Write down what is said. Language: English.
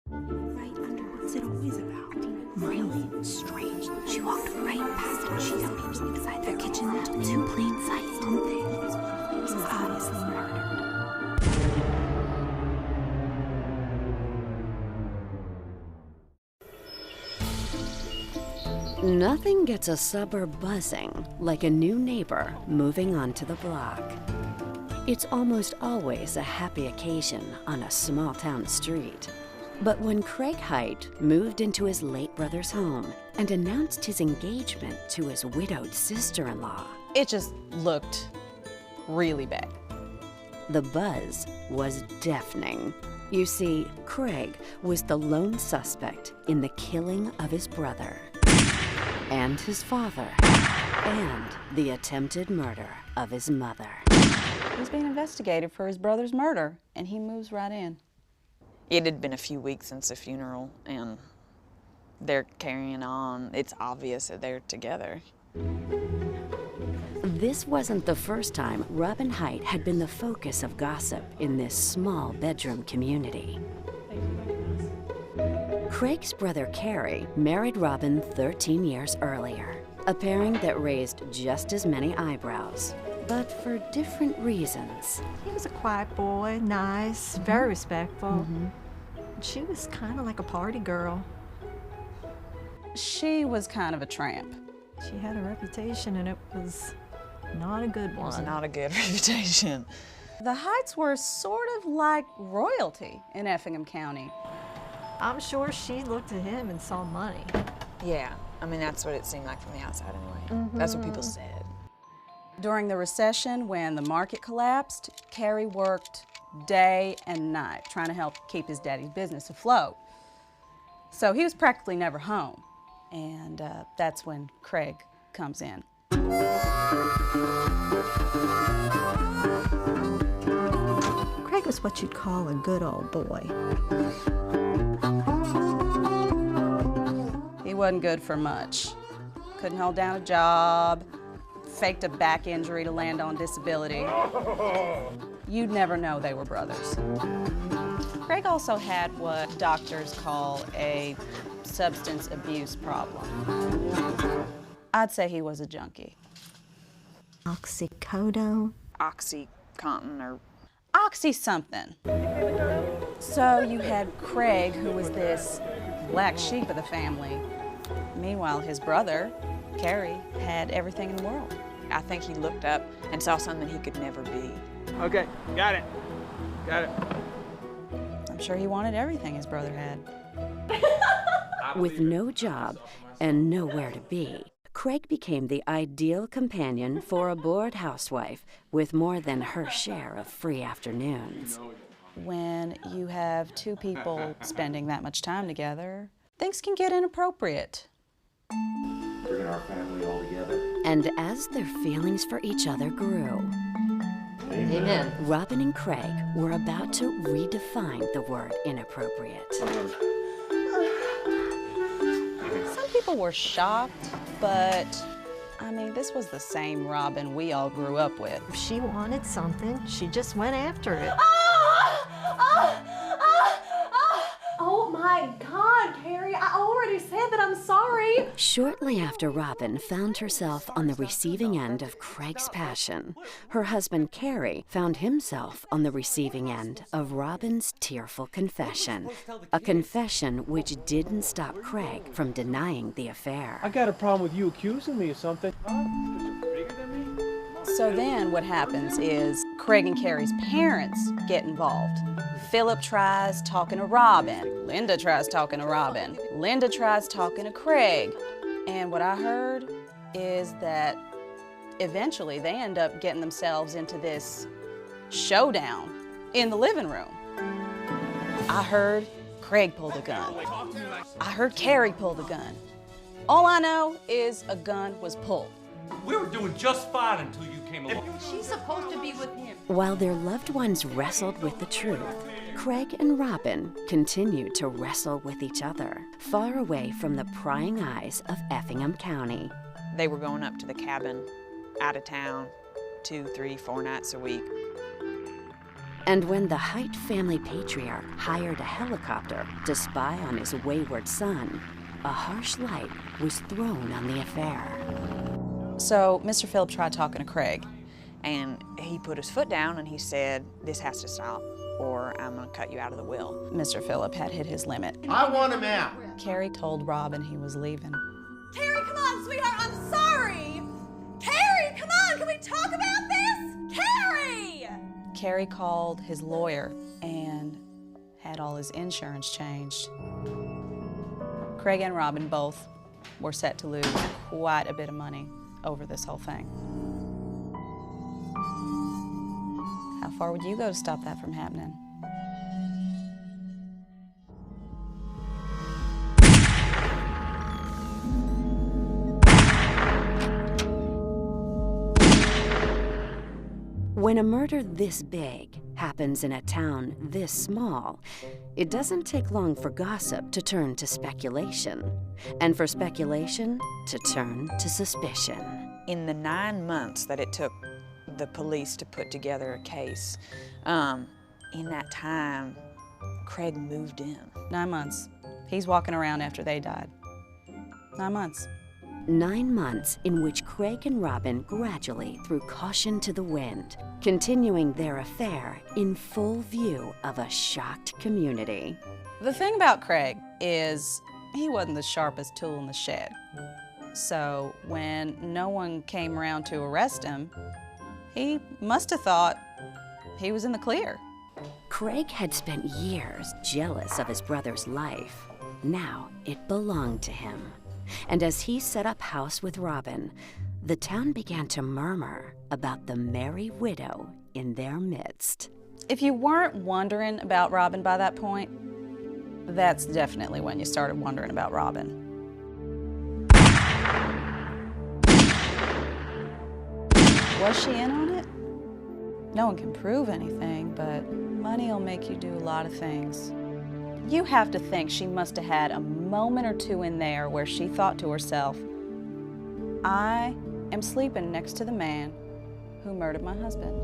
Right under. What's it always about? Really strange. She walked right past it. She got people inside their kitchen in plain sight, didn't they? This is obviously murder. Nothing gets a suburb buzzing like a new neighbor moving onto the block. It's almost always a happy occasion on a small-town street. But when Craig Height moved into his late brother's home and announced his engagement to his widowed sister-in-law, it just looked really bad. the buzz was deafening. You see, Craig was the lone suspect in the killing of his brother and his father and the attempted murder of his mother. He's being investigated for his brother's murder, and he moves right in. It had been a few weeks since the funeral, and they're carrying on. It's obvious that they're together. This wasn't the first time Robin Height had been the focus of gossip in this small bedroom community. Craig's brother Carey married Robin 13 years earlier, a pairing that raised just as many eyebrows, but for different reasons. He was a quiet boy, nice, very respectful. She was kind of like a party girl. She was kind of a tramp. She had a reputation, and it was not a good one. It's not a good reputation. The Heights were sort of like royalty in Effingham County. I'm sure she looked at him and saw money. Yeah, I mean, that's what it seemed like from the outside anyway. That's what people said. During the recession, when the market collapsed, Carey worked day and night trying to help keep his daddy's business afloat. So he was practically never home, and that's when Craig comes in. Craig was what you'd call a good old boy. He wasn't good for much. Couldn't hold down a job, faked a back injury to land on disability. You'd never know they were brothers. Craig also had what doctors call a substance abuse problem. I'd say he was a junkie. Oxycodone. OxyContin or Oxy something. So you had Craig, who was this black sheep of the family. Meanwhile, his brother, Carey, had everything in the world. I think he looked up and saw something he could never be. Okay, got it. Got it. I'm sure he wanted everything his brother had. With no job and nowhere to be, Craig became the ideal companion for a bored housewife with more than her share of free afternoons. When you have two people spending that much time together, things can get inappropriate. Bringing our family all together. And as their feelings for each other grew, Amen. Robin and Craig were about to redefine the word inappropriate. Some people were shocked, but I mean, this was the same Robin we all grew up with. If she wanted something, she just went after it. Oh my God, Carrie, I already said that I'm sorry. Shortly after Robin found herself on the receiving end of Craig's passion, her husband Carey found himself on the receiving end of Robin's tearful confession. A confession which didn't stop Craig from denying the affair. I got a problem with you accusing me of something. Bigger than me? So then what happens is Craig and Carrie's parents get involved. Philip tries talking to Robin. Linda tries talking to Robin. Linda tries talking to Craig. And what I heard is that eventually they end up getting themselves into this showdown in the living room. I heard Craig pull the gun. I heard Carrie pull the gun. All I know is a gun was pulled. We were doing just fine until you came along. She's supposed to be with him. While their loved ones wrestled with the truth, Craig and Robin continued to wrestle with each other, far away from the prying eyes of Effingham County. They were going up to the cabin out of town 2, 3, 4 nights a week. And when the Height family patriarch hired a helicopter to spy on his wayward son, a harsh light was thrown on the affair. So Mr. Phillip tried talking to Craig. And he put his foot down and he said, "This has to stop, or I'm gonna cut you out of the will." Mr. Phillip had hit his limit. I want him out. Carrie told Robin he was leaving. Carrie, come on, sweetheart, I'm sorry. Carrie, come on, can we talk about this? Carrie! Carrie called his lawyer and had all his insurance changed. Craig and Robin both were set to lose quite a bit of money over this whole thing. How far would you go to stop that from happening? When a murder this big happens in a town this small, it doesn't take long for gossip to turn to speculation, and for speculation to turn to suspicion. In the 9 months that it took the police to put together a case, in that time, Craig moved in. 9 months. He's walking around after they died. 9 months. 9 months in which Craig and Robin gradually threw caution to the wind, continuing their affair in full view of a shocked community. The thing about Craig is he wasn't the sharpest tool in the shed. So when no one came around to arrest him, he must have thought he was in the clear. Craig had spent years jealous of his brother's life. Now it belonged to him. And as he set up house with Robin, the town began to murmur about the merry widow in their midst. If you weren't wondering about Robin by that point, that's definitely when you started wondering about Robin. Was she in on it? No one can prove anything, but money will make you do a lot of things. You have to think she must have had a moment or two in there where she thought to herself, I am sleeping next to the man who murdered my husband.